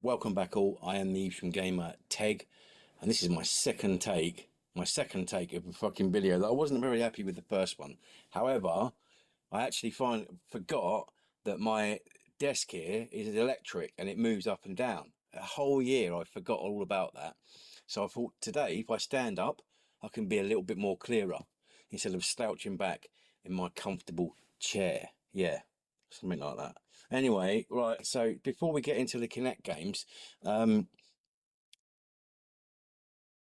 Welcome back all. I am the Yorkshire Gamer Teg, and this is my second take of a fucking video that I wasn't very happy with the first one. However, I actually forgot that my desk here is electric and it moves up and down. A whole year I forgot all about that. So I thought today, if I stand up, I can be a little bit more clearer instead of slouching back in my comfortable chair. Yeah, something like that. Anyway, right, so before we get into the Kinect games, um,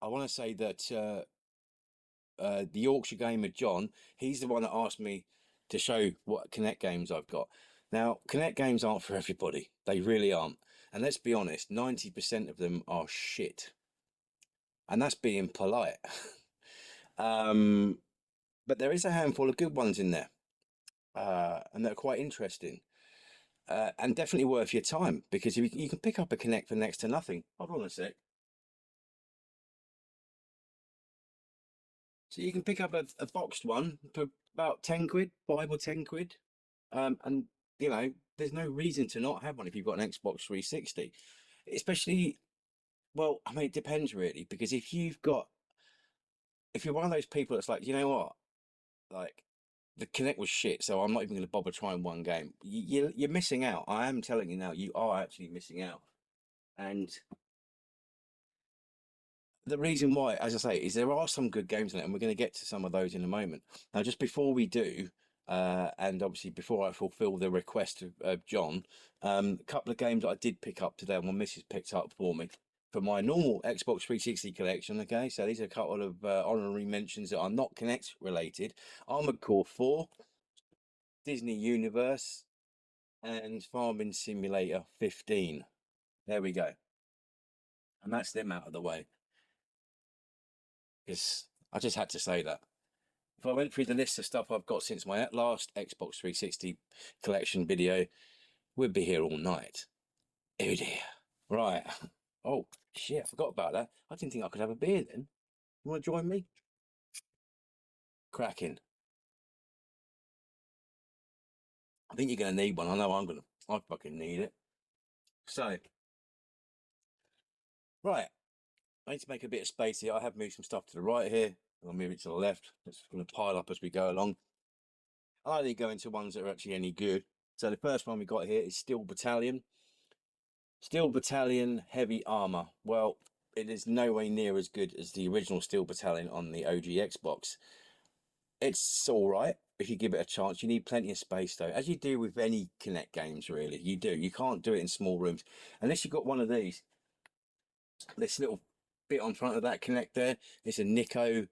I want to say that the Yorkshire Gamer John, he's the one that asked me to show what Kinect games I've got. Now, Kinect games aren't for everybody. They really aren't. And let's be honest, 90% of them are shit. And that's being polite. um, but there is a handful of good ones in there. And they're quite interesting. And definitely worth your time because you can pick up a Kinect for next to nothing. Hold on a sec. So you can pick up a boxed one for about 10 quid, 5 or 10 quid. And there's no reason to not have one if you've got an Xbox 360. Especially, well, I mean, it depends really, because if you're one of those people that's like, you know what, like the Kinect was shit, so I'm not even going to bother trying one game. You're missing out. I am telling you now, you are actually missing out. And the reason why, as I say, is there are some good games in it, and we're going to get to some of those in a moment. Now, just before we do, and obviously before I fulfil the request of John, a couple of games that I did pick up today, my missus picked up for me for my normal Xbox 360 collection. Okay, so these are a couple of honorary mentions that are not Kinect related: Armored Core 4, Disney Universe, and Farming Simulator 15. There we go, and that's them out of the way because I just had to say that. If I went through the list of stuff I've got since my last Xbox 360 collection video, we'd be here all night. Oh dear. Right. Oh, shit, I forgot about that. I didn't think I could have a beer then. You want to join me? Cracking. I think you're going to need one. I know I fucking need it. So, right. I need to make a bit of space here. I have moved some stuff to the right here. I'll move it to the left. It's going to pile up as we go along. I only go into ones that are actually any good. So the first one we got here is Steel Battalion. Steel Battalion Heavy Armor. Well, it is no way near as good as the original Steel Battalion on the OG Xbox. It's all right if you give it a chance. You need plenty of space though, as you do with any Kinect games. Really, you do. You can't do it in small rooms unless you've got one of these. This little bit on front of that Kinect there. It's a Nico.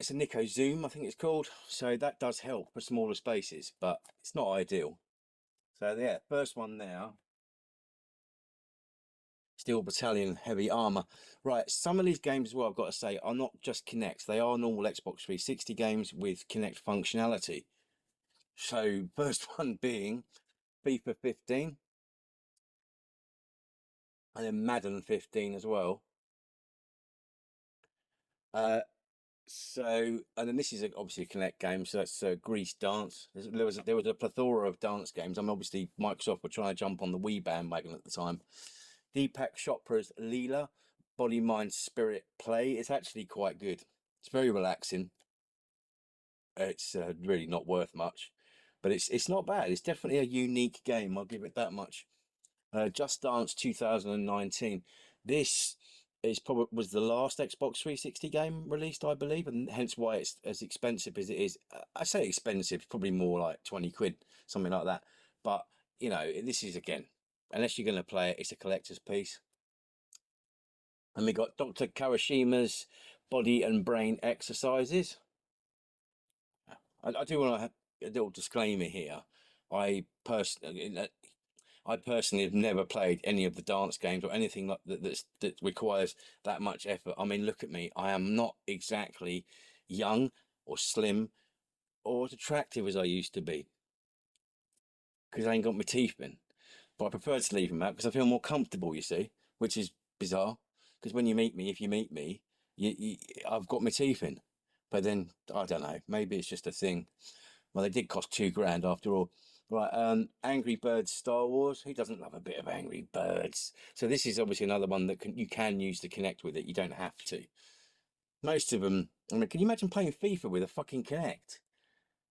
It's a Nico Zoom, I think it's called. So that does help for smaller spaces, but it's not ideal. So yeah, first one now. Steel Battalion Heavy Armor. Right, some of these games as well, I've got to say, are not just Kinect. They are normal Xbox 360 games with Kinect functionality. So, first one being FIFA 15, and then Madden 15 as well. Uh, and then this is obviously a Kinect game, so that's Grease Dance. There was a plethora of dance games. I mean, obviously Microsoft were trying to jump on the Wii bandwagon at the time. Deepak Chopra's Leela, Body, Mind, Spirit Play. It's actually quite good. It's very relaxing. It's really not worth much, but it's not bad. It's definitely a unique game. I'll give it that much. Just Dance 2019. This is probably was the last Xbox 360 game released, I believe, and hence why it's as expensive as it is. I say expensive, probably more like 20 quid, something like that. But this is again, unless you're going to play it, it's a collector's piece. And we got Dr. Karishima's Body and Brain Exercises. I do want to have a little disclaimer here. I personally, I personally have never played any of the dance games or anything like that requires that much effort. I mean, look at me. I am not exactly young or slim or as attractive as I used to be because I ain't got my teeth in. But I prefer to leave them out because I feel more comfortable, you see, which is bizarre. Because when you meet me, if you meet me, I've got my teeth in. But then, I don't know, maybe it's just a thing. Well, they did cost 2 grand after all. Right, Angry Birds Star Wars. Who doesn't love a bit of Angry Birds? So this is obviously another one that you can use to connect with it. You don't have to. Most of them. I mean, can you imagine playing FIFA with a fucking Kinect?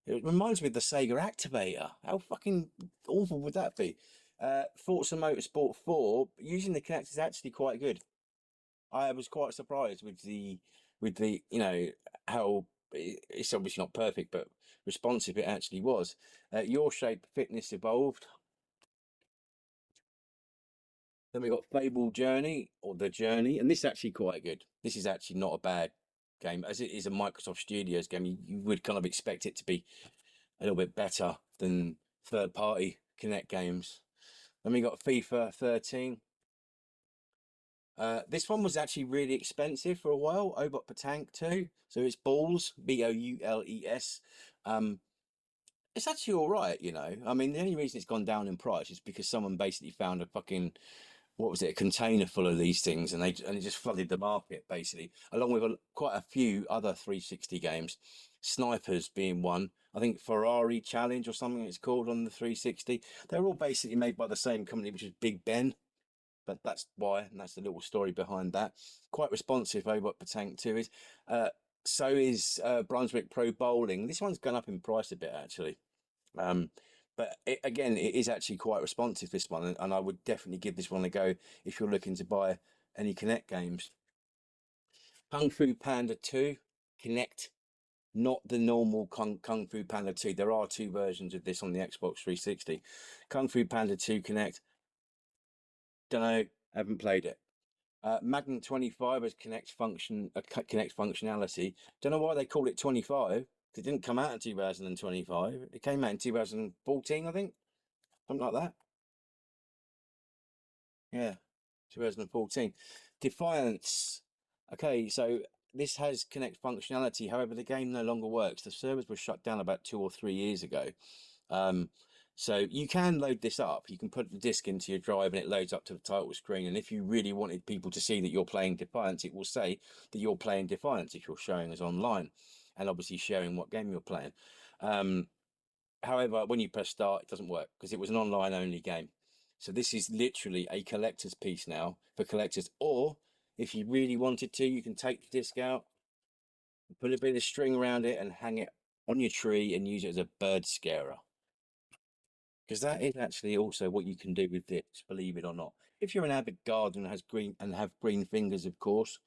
It reminds me of the Sega Activator. How fucking awful would that be? Forza Motorsport 4 using the Kinect is actually quite good. I was quite surprised with the how it's obviously not perfect, but responsive it actually was. Your Shape Fitness Evolved. Then we got Fable Journey or The Journey, and this is actually quite good. This is actually not a bad game, as it is a Microsoft Studios game. You would kind of expect it to be a little bit better than third-party Kinect games. Then we got FIFA 13. This one was actually really expensive for a while. Obot Patank 2. So it's Balls, Boules. It's actually all right, you know. I mean, the only reason it's gone down in price is because someone basically found a fucking, what was it, a container full of these things, and it just flooded the market basically, along with quite a few other 360 games. Snipers being one. I think Ferrari Challenge or something it's called on the 360. They're all basically made by the same company, which is Big Ben. But that's why, and that's the little story behind that. Quite responsive over what Patank 2 is. So is Brunswick Pro Bowling. This one's gone up in price a bit actually. But again, it is actually quite responsive, this one, and I would definitely give this one a go if you're looking to buy any Kinect games. Kung Fu Panda 2 Kinect, not the normal Kung Fu Panda 2. There are two versions of this on the Xbox 360. Kung Fu Panda 2 Kinect, don't know, haven't played it. Magnum 25 has Kinect functionality. Don't know why they call it 25. It didn't come out in 2025. It came out in 2014, I think, something like that. Yeah, 2014. Defiance. Okay, so this has Kinect functionality. However, the game no longer works. The servers were shut down about 2 or 3 years ago. So you can load this up. You can put the disc into your drive and it loads up to the title screen. And if you really wanted people to see that you're playing Defiance, it will say that you're playing Defiance if you're showing us online, and obviously sharing what game you're playing. However, when you press start, it doesn't work because it was an online only game. So this is literally a collector's piece now for collectors. Or if you really wanted to, you can take the disc out, put a bit of string around it and hang it on your tree and use it as a bird scarer. Because that is actually also what you can do with this, believe it or not. If you're an avid gardener and have green fingers, of course.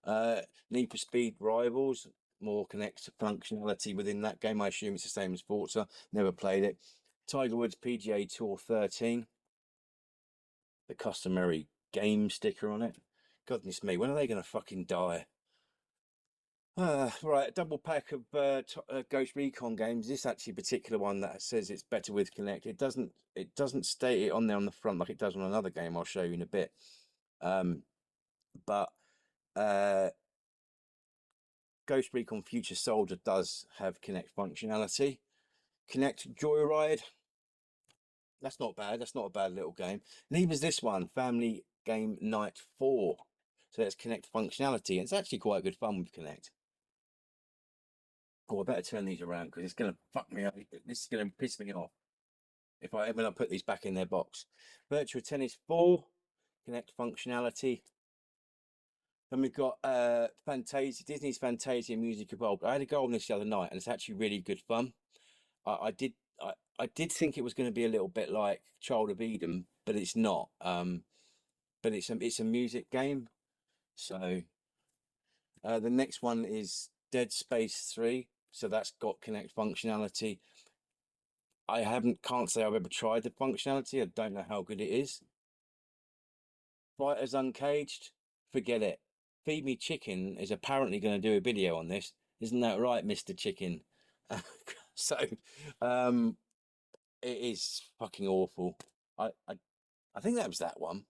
Need for Speed Rivals, more Kinect functionality within that game. I assume it's the same as Forza. Never played it. Tiger Woods PGA Tour 13. The customary game sticker on it. Goodness me, when are they going to fucking die? Right, a double pack of Ghost Recon games. This actually particular one that says it's better with Kinect. It doesn't state it on there on the front like it does on another game I'll show you in a bit. But Ghost Recon Future Soldier does have Kinect functionality. Kinect Joyride. That's not bad. That's not a bad little game. Neither is this one, Family Game Night 4. So that's Kinect functionality. It's actually quite good fun with Kinect. Oh, I better turn these around because it's going to fuck me up. This is going to piss me off when I put these back in their box. Virtua Tennis 4, Kinect functionality. Then we've got Fantasia, Disney's Fantasia Music Evolved. I had a go on this the other night, and it's actually really good fun. I did think it was going to be a little bit like Child of Eden, but it's not. But it's a music game. So the next one is Dead Space 3. So that's got Kinect functionality. Can't say I've ever tried the functionality. I don't know how good it is. Fighters Uncaged, forget it. Feed Me Chicken is apparently going to do a video on this. Isn't that right, Mr. Chicken? So, it is fucking awful. I think that was that one.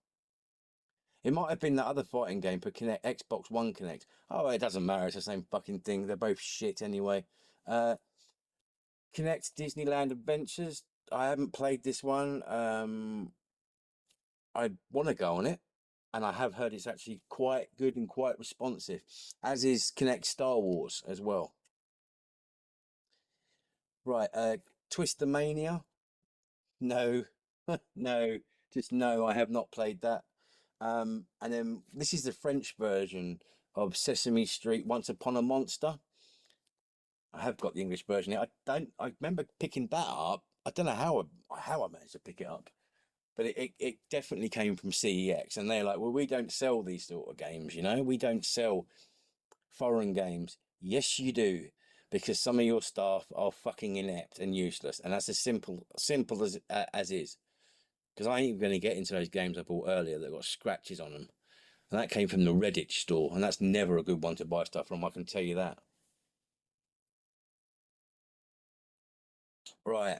It might have been that other fighting game for Kinect, Xbox One Kinect. Oh, it doesn't matter. It's the same fucking thing. They're both shit anyway. Kinect Disneyland Adventures. I haven't played this one. I want to go on it, and I have heard it's actually quite good and quite responsive, as is Kinect Star Wars as well. Right, Twister Mania. No, no, just no. I have not played that. And then this is the French version of Sesame Street: Once Upon a Monster. I have got the English version here. I don't. I remember picking that up. I don't know how I managed to pick it up, but it definitely came from CEX, and they're like, well, we don't sell these sort of games. We don't sell foreign games. Yes, you do, because some of your staff are fucking inept and useless, and that's as simple as is. Because I ain't even going to get into those games I bought earlier that got scratches on them, and that came from the Reddit store, and that's never a good one to buy stuff from. I can tell you that. Right,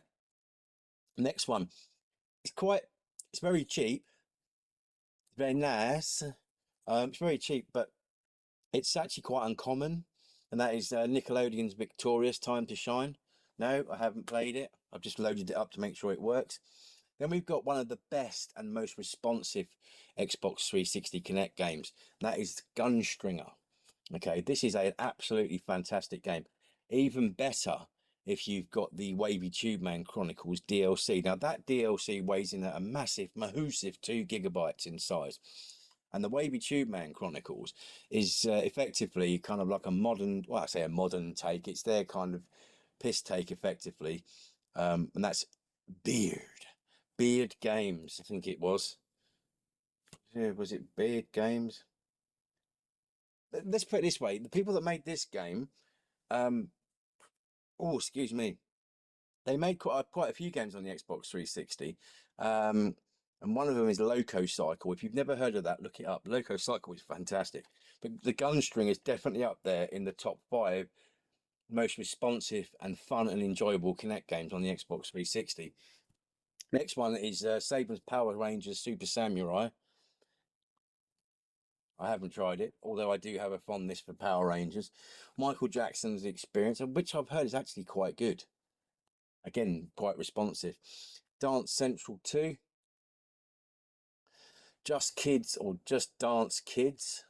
next one. It's quite. It's very cheap. It's very nice. It's very cheap, but it's actually quite uncommon, and that is Nickelodeon's Victorious Time to Shine. No, I haven't played it. I've just loaded it up to make sure it works. Then we've got one of the best and most responsive Xbox 360 Kinect games. That is Gunstringer. Okay, this is an absolutely fantastic game. Even better if you've got the Wavy Tube Man Chronicles DLC. Now that DLC weighs in at a massive, massive 2 GB in size. And the Wavy Tube Man Chronicles is effectively kind of like a modern, well, I say a modern take. It's their kind of piss take, effectively, and that's Beard, Beard Games. I think it was. Yeah, was it Beard Games? Let's put it this way: the people that made this game, um, oh, excuse me, they made quite a few games on the Xbox 360. And one of them is Loco Cycle. If you've never heard of that, look it up. Loco Cycle is fantastic. But the Gunstring is definitely up there in the top 5 most responsive and fun and enjoyable Kinect games on the Xbox 360. Next one is Saban's Power Rangers Super Samurai. I haven't tried it, although I do have a fondness for Power Rangers. Michael Jackson's Experience, which I've heard is actually quite good. Again, quite responsive. Dance Central 2, Just Kids or Just Dance Kids.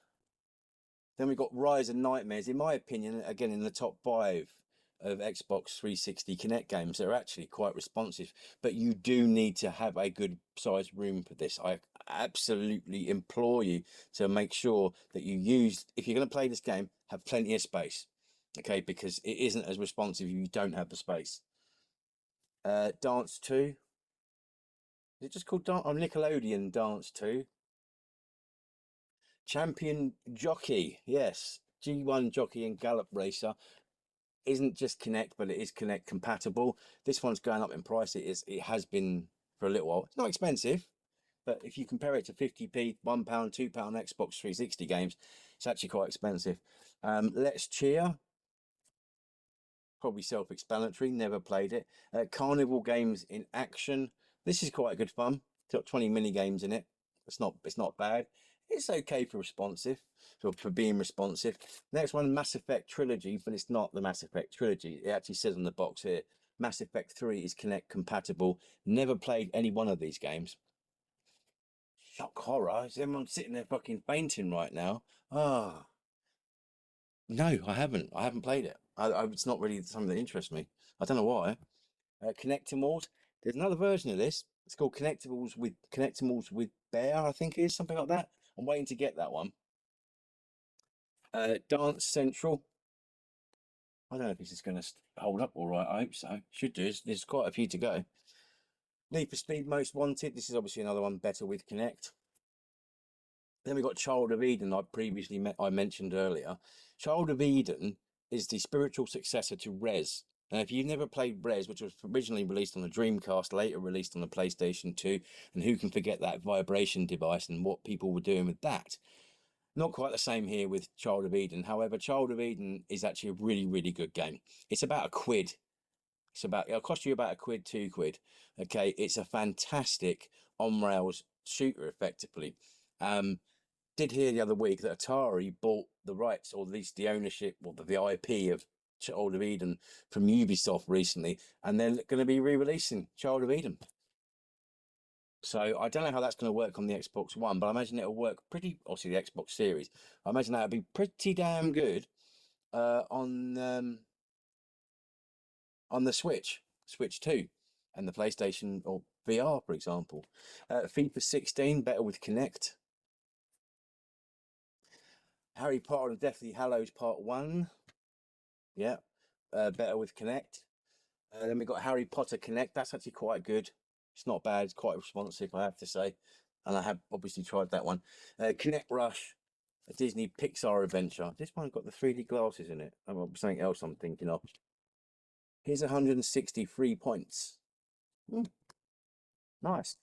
Then we've got Rise of Nightmares, in my opinion, again in the top 5 of Xbox 360 Kinect games. They're actually quite responsive, but you do need to have a good sized room for this. I absolutely implore you to make sure that you use, if you're going to play this game, have plenty of space, okay, because it isn't as responsive if you don't have the space. Dance 2, is it just called Nickelodeon Dance 2? Champion Jockey, yes, G1 Jockey and Gallop Racer isn't just Kinect, but it is Kinect compatible. This one's going up in price. It has been for a little while. It's not expensive, but if you compare it to 50p, £1, £2 Xbox 360 games, it's actually quite expensive. Let's Cheer, probably self-explanatory. Never played it. Carnival Games in Action. This is quite good fun. It's got 20 mini games in it. It's not bad. It's okay for responsive, for being responsive. Next one, Mass Effect Trilogy, but it's not the Mass Effect Trilogy. It actually says on the box here, Mass Effect 3 is Kinect compatible. Never played any one of these games. Shock horror. Is everyone sitting there fucking fainting right now? Ah, no, I haven't. I haven't played it. It's not really something that interests me. I don't know why. Connectimals. There's another version of this. It's called Connectimals with Bear, I think it is, something like that. I'm waiting to get that one. Dance Central. I don't know if this is going to hold up all right. I hope so. Should do. There's quite a few to go. Need for Speed Most Wanted. This is obviously another one better with Kinect. Then we got Child of Eden. I mentioned earlier. Child of Eden is the spiritual successor to Res. Now, if you've never played Res, which was originally released on the Dreamcast, later released on the PlayStation 2, and who can forget that vibration device and what people were doing with that? Not quite the same here with Child of Eden. However, Child of Eden is actually a really, really good game. It's about a quid. It'll cost you about a quid, 2 quid. Okay, it's a fantastic on rails shooter, effectively. Did hear the other week that Atari bought the rights, or at least the ownership, or the IP of Child of Eden from Ubisoft recently, and they're going to be re-releasing Child of Eden. So I don't know how that's going to work on the Xbox One, but I imagine it'll work pretty. Obviously, the Xbox Series. I imagine that'll be pretty damn good on the Switch 2, and the PlayStation or VR, for example. FIFA 16, better with Kinect. Harry Potter and Deathly Hallows Part 1. Yeah, better with Kinect. Then we've got Harry Potter Kinect. That's actually quite good. It's not bad. It's quite responsive, I have to say. And I have obviously tried that one. Kinect Rush, a Disney Pixar adventure. This one got the 3D glasses in it. Oh, something else I'm thinking of. Here's 163 points. Nice.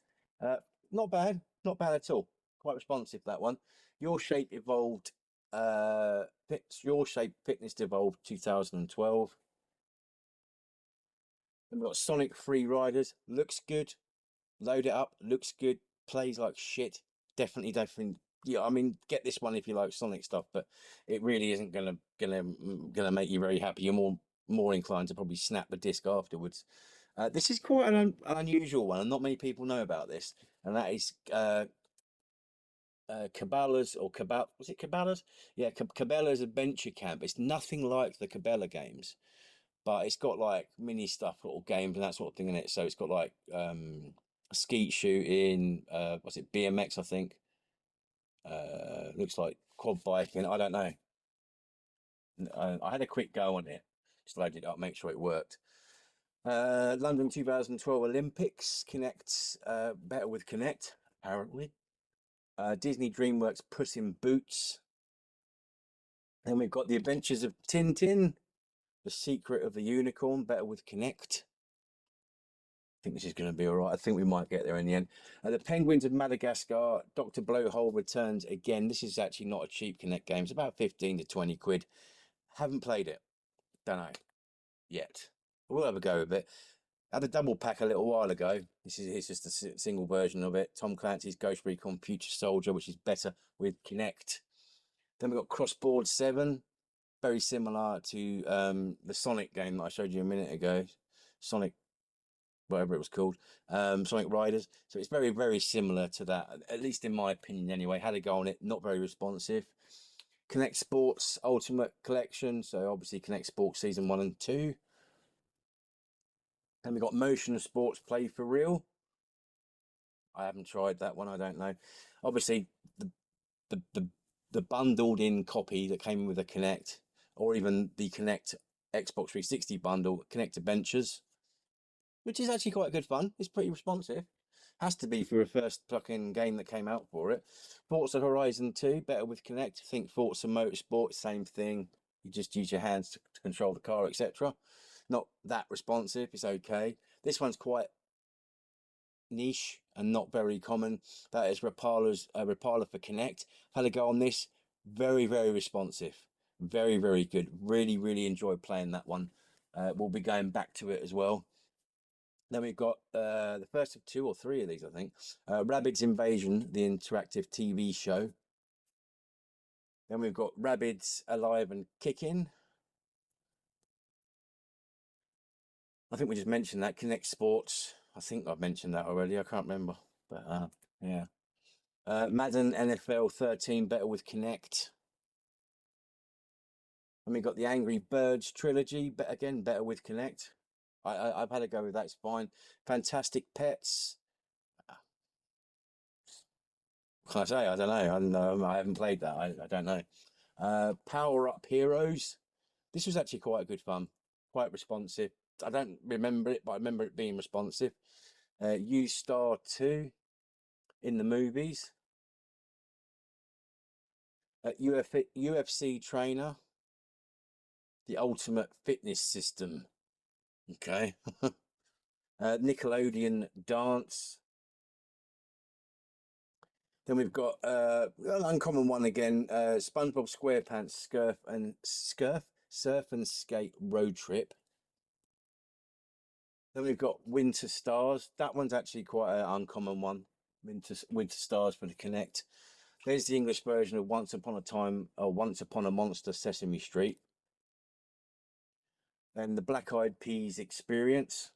Not bad. Not bad at all. Quite responsive, that one. Your Shape Evolved. Your Shape Fitness Evolved 2012. Then we've got Sonic Free Riders. Looks good. Load it up. Looks good. Plays like shit. Definitely. Yeah, I mean, get this one if you like Sonic stuff, but it really isn't gonna make you very happy. You're more inclined to probably snap the disc afterwards. This is quite an unusual one, and not many people know about this, and that is Cabela's or Cabal. Was it Cabela's? Yeah, Cabela's Adventure Camp. It's nothing like the Cabela games, but it's got like mini stuff, little games and that sort of thing in it. So it's got like skeet shooting. What's it? BMX, I think. Looks like quad biking. I don't know. I had a quick go on it, just loaded it up, make sure it worked. London 2012 Olympics. Kinect, better with Kinect, apparently. Disney DreamWorks Puss in Boots. Then we've got The Adventures of Tintin, The Secret of the Unicorn, better with Kinect. I think this is going to be all right. I think we might get there in the end. The Penguins of Madagascar, Dr. Blowhole returns again. This is actually not a cheap Kinect game. It's about 15 to 20 quid. Haven't played it. Don't know yet. We'll have a go with it. Had a double pack a little while ago. It's just a single version of it. Tom Clancy's Ghost Recon Future Soldier, which is better with Kinect. Then we've got Crossboard 7, very similar to the Sonic game that I showed you a minute ago. Sonic, whatever it was called, Sonic Riders. So it's very, very similar to that, at least in my opinion anyway. Had a go on it, not very responsive. Kinect Sports Ultimate Collection, so obviously Kinect Sports Season 1 and 2. Then we've got Motion Sports Play for Real. I haven't tried that one, I don't know. Obviously, the bundled in copy that came with the Kinect, or even the Kinect Xbox 360 bundle, Kinect Adventures, which is actually quite good fun. It's pretty responsive. Has to be for a first fucking game that came out for it. Forza Horizon 2, better with Kinect. Think Forza Motorsport, same thing. You just use your hands to control the car, etc. Not that responsive. It's okay. This one's quite niche and not very common. That is Rapala's Rapala for Kinect. Had a go on this. Very, very responsive. Very, very good. Really enjoyed playing that one. We'll be going back to it as well. Then we've got the first of 2 or 3 of these, I think. Rabbids Invasion, the interactive TV show. Then we've got Rabbids Alive and Kicking. I think we just mentioned that. Kinect Sports. I think I've mentioned that already. I can't remember. But yeah. Madden NFL 13, better with Kinect. And we've got the Angry Birds trilogy, but again, better with Kinect. I've had a go with that. It's fine. Fantastic Pets. What can I say? I don't know. I haven't played that. I don't know. Power Up Heroes. This was actually quite good fun. Quite responsive. I don't remember it, but I remember it being responsive. U-Star 2 in the movies. UFC Trainer. The Ultimate Fitness System. Okay. Nickelodeon Dance. Then we've got an uncommon one again, SpongeBob SquarePants Surf and Skate Road Trip. Then we've got Winter Stars. That one's actually quite an uncommon one. Winter Stars for the Kinect. There's the English version of Once Upon a Monster Sesame Street. Then the Black Eyed Peas Experience.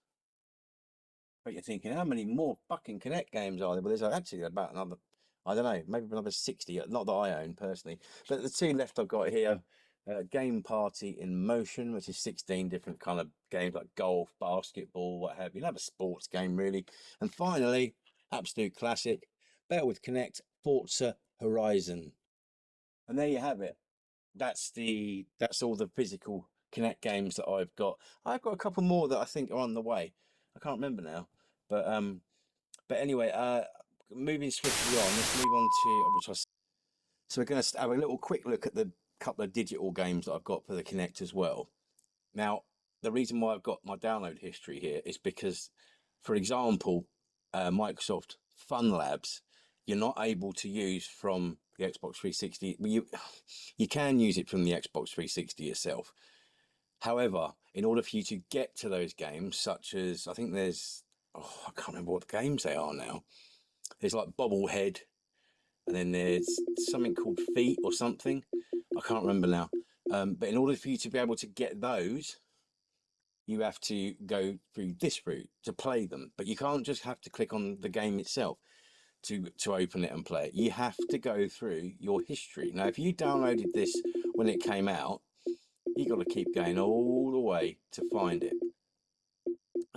But you're thinking, how many more fucking Kinect games are there? Well, there's actually about another, I don't know, maybe another 60, not that I own personally. But the 2 left I've got here, Game Party in Motion, which is 16 different kind of games like golf, basketball, what have you. Have a sports game, really. And finally, absolute classic, better with Kinect, Forza Horizon. And there you have it. That's all the physical Kinect games that I've got. I've got a couple more that I think are on the way. I can't remember now, but anyway, moving swiftly on. Let's move on to which I. So we're going to have a little quick look at the couple of digital games that I've got for the Kinect as well. Now, the reason why I've got my download history here is because, for example, Microsoft Fun Labs, you're not able to use from the Xbox 360. You can use it from the Xbox 360 itself. However, in order for you to get to those games, such as I think there's, I can't remember what the games they are now. There's like Bobblehead, and then there's something called Feet or something. I can't remember now. But in order for you to be able to get those, you have to go through this route to play them. But you can't just have to click on the game itself to open it and play it. You have to go through your history. Now, if you downloaded this when it came out, you got to keep going all the way to find it.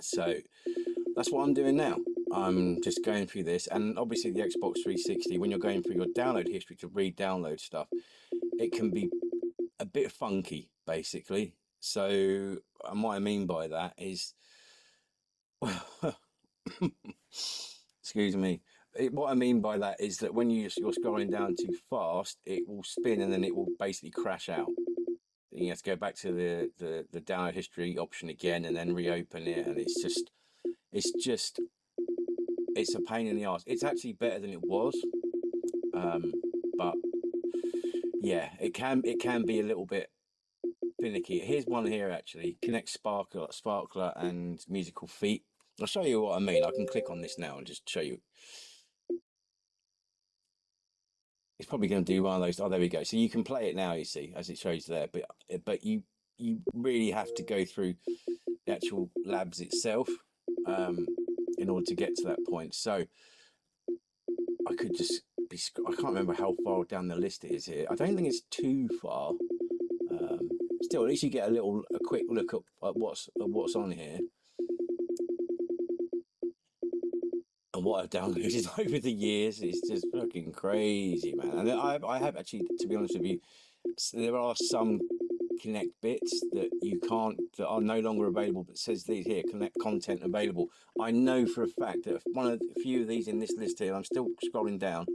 So that's what I'm doing now. I'm just going through this, and obviously the Xbox 360, when you're going through your download history to re-download stuff, it can be a bit funky, basically. So what I mean by that is, excuse me. What I mean by that is that when you're scrolling down too fast, it will spin and then it will basically crash out. You have to go back to the download history option again and then reopen it, and it's a pain in the arse. It's actually better than it was, but yeah, it can be a little bit finicky. Here's one here actually: Kinect Sparkler and Musical Feet. I'll show you what I mean. I can click on this now and just show you. It's probably going to do one of those. Oh, there we go. So you can play it now. You see, as it shows there, but you really have to go through the actual labs itself in order to get to that point. So I could just be. I can't remember how far down the list it is here. I don't think it's too far. Still, at least you get a quick look at what's on here. And what I've downloaded over the years is just fucking crazy, man. And I have actually, to be honest with you, there are some Kinect bits that are no longer available, but it says these here, Kinect content available. I know for a fact that a few of these in this list here, I'm still scrolling down,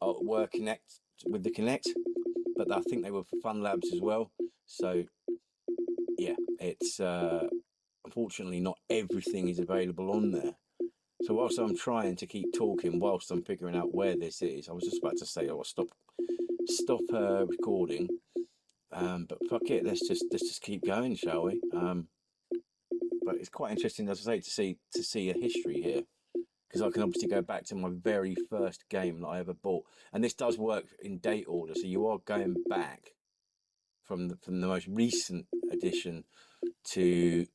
were Kinect with the Kinect, but I think they were for Fun Labs as well. So yeah, it's unfortunately not everything is available on there. So whilst I'm trying to keep talking, whilst I'm figuring out where this is, I was just about to say, oh, stop recording. But fuck it, let's just keep going, shall we? But it's quite interesting, as I say, to see a history here, because I can obviously go back to my very first game that I ever bought, and this does work in date order, so you are going back from the most recent edition to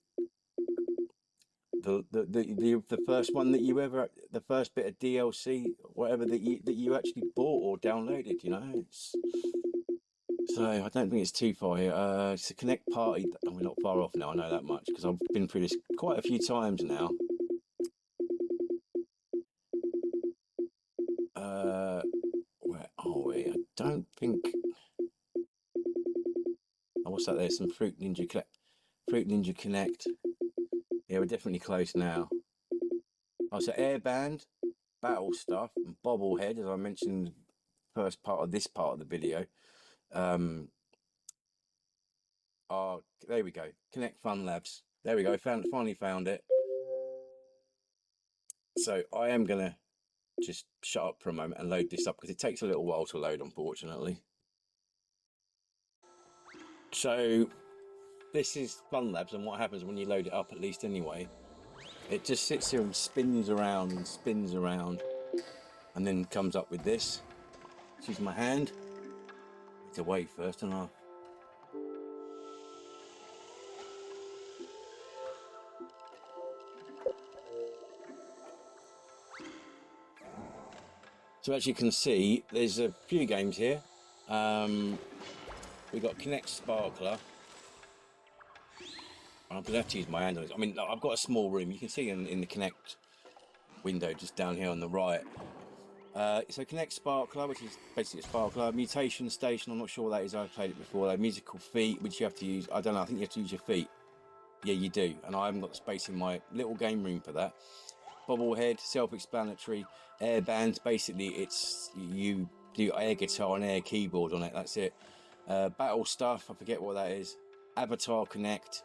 the first one that you ever, the first bit of DLC, whatever that you actually bought or downloaded. So I don't think it's too far here. It's a Kinect Party. Oh, we're not far off now. I know that much because I've been through this quite a few times now. Where are we? I don't think. Oh, what's that? There's some Fruit Ninja Connect. Yeah, we're definitely close now. Oh, so Airband, Battle Stuff, and Bobblehead, as I mentioned in the first part of this part of the video. Oh, there we go. Kinect Fun Labs. There we go. Finally found it. So I am gonna just shut up for a moment and load this up because it takes a little while to load, unfortunately. So this is Fun Labs, and what happens when you load it up, at least anyway, it just sits here and spins around and spins around, and then comes up with this. Let's use my hand. It's away first, and I'll. So as you can see, there's a few games here. we got Kinect Sparkler. I'm gonna have to use my hand on it. I mean, I've got a small room. You can see in the Kinect window just down here on the right. So Kinect Sparkler, which is basically a sparkler. Mutation Station, I'm not sure what that is. I've played it before. Musical Feet, which you have to use. I don't know. I think you have to use your feet. Yeah, you do. And I haven't got the space in my little game room for that. Bobblehead, self-explanatory. Air bands, basically it's you do air guitar and air keyboard on it. That's it. Battle stuff, I forget what that is. Avatar Connect,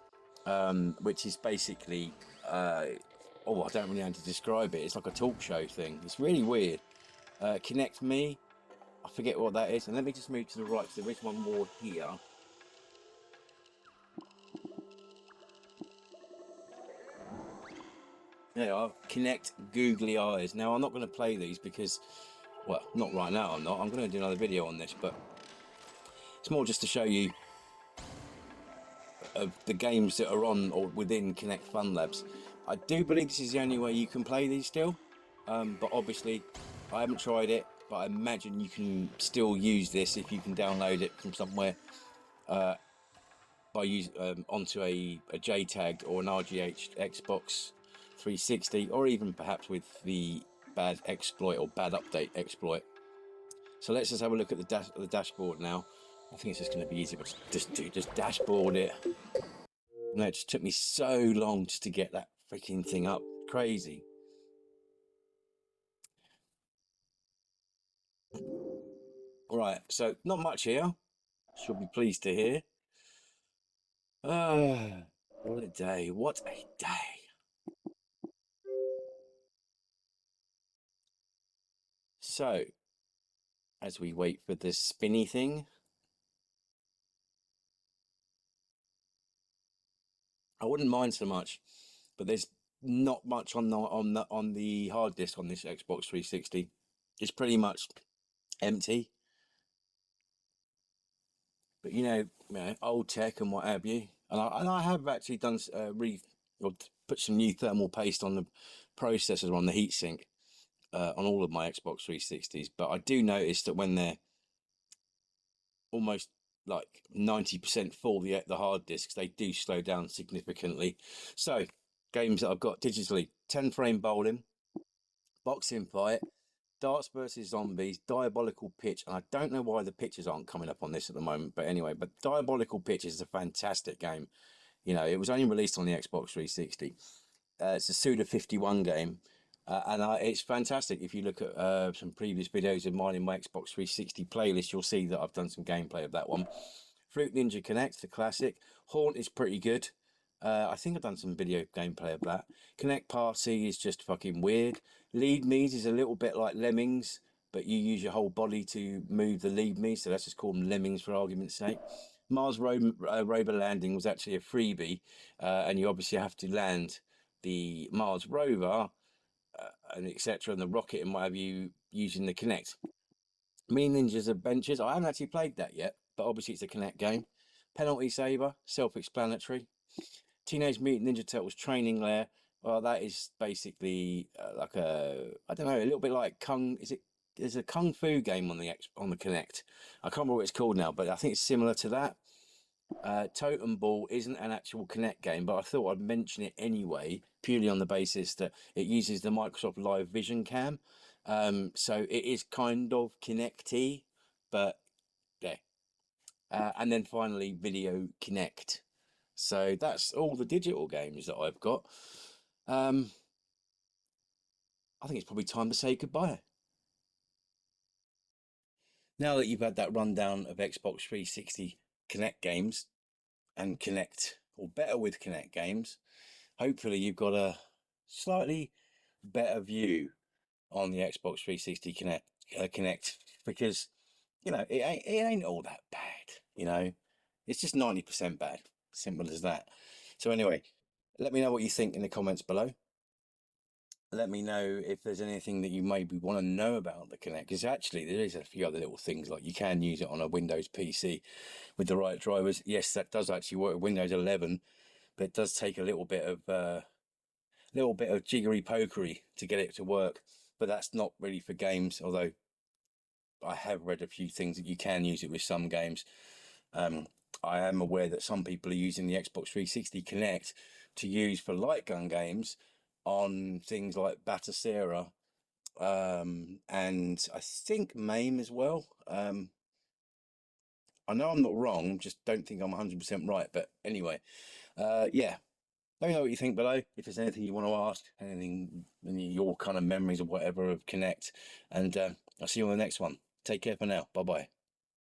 which is basically I don't really know how to describe it. It's like a talk show thing. It's really weird. Connect Me, I forget what that is. And let me just move to the right, because there is one more here. There you are. Kinect Googly Eyes. Now, I'm not going to play these because, well, not right now, I'm not. I'm going to do another video on this, but it's more just to show you of the games that are on or within Kinect Fun Labs. I do believe this is the only way you can play these still, but obviously I haven't tried it, but I imagine you can still use this if you can download it from somewhere by use onto a JTAG or an RGH Xbox 360, or even perhaps with the bad exploit or bad update exploit. So let's just have a look at the dashboard now. I think it's just going to be easier, but just dashboard it. No, it just took me so long just to get that freaking thing up. Crazy. Right, so not much here. Should be pleased to hear. What a day! What a day! So, as we wait for the spinny thing, I wouldn't mind so much, but there's not much on the hard disk on this Xbox 360. It's pretty much empty. But you know, old tech and what have you. And I have actually done or put some new thermal paste on the processor on the heatsink on all of my Xbox 360s. But I do notice that when they're almost like 90% full, the hard disks, they do slow down significantly. So games that I've got digitally: 10 frame bowling, boxing fight, darts versus zombies, diabolical pitch. And I don't know why the pictures aren't coming up on this at the moment, but anyway, but diabolical pitch is a fantastic game. You know, it was only released on the Xbox 360. It's a Suda 51 game. It's fantastic. If you look at some previous videos of mine in my Xbox 360 playlist, you'll see that I've done some gameplay of that one. Fruit Ninja Connect, the classic. Haunt is pretty good. I think I've done some video gameplay of that. Connect Party is just fucking weird. Lead Me's is a little bit like Lemmings, but you use your whole body to move the lead me, so let's just call them Lemmings for argument's sake. Mars rover landing was actually a freebie, and you obviously have to land the Mars rover and etc. and the rocket and what have you using the Kinect. Mini Ninjas Adventures, I haven't actually played that yet, but obviously it's a Kinect game. Penalty Saver, self-explanatory. Teenage Mutant Ninja Turtles Training Lair, well, that is basically like I don't know, a little bit like there's a kung fu game on the Kinect. I can't remember what it's called now, but I think it's similar to that. Totem Ball isn't an actual Kinect game, but I thought I'd mention it anyway, purely on the basis that it uses the Microsoft Live Vision Cam. So it is kind of Kinect-y, but yeah. And then finally, Video Kinect. So that's all the digital games that I've got. I think it's probably time to say goodbye. Now that you've had that rundown of Xbox 360 Kinect games and Kinect, or better with Kinect games, hopefully you've got a slightly better view on the Xbox 360 Kinect, because it ain't all that bad. It's just 90% bad. Simple as that. So anyway, let me know what you think in the comments below. Let me know if there's anything that you maybe want to know about the Kinect, because actually there is a few other little things, like you can use it on a Windows PC with the right drivers. Yes, that does actually work with Windows 11, but it does take a little bit of jiggery pokery to get it to work. But that's not really for games, although I have read a few things that you can use it with some games. I am aware that some people are using the Xbox 360 Kinect to use for light gun games on things like Batacera, and I think MAME as well. I know I'm not wrong, just don't think I'm 100% right. But anyway, yeah, let me know what you think below. If there's anything you want to ask, anything, any of your kind of memories or whatever of Kinect, and I'll see you on the next one. Take care for now. Bye bye.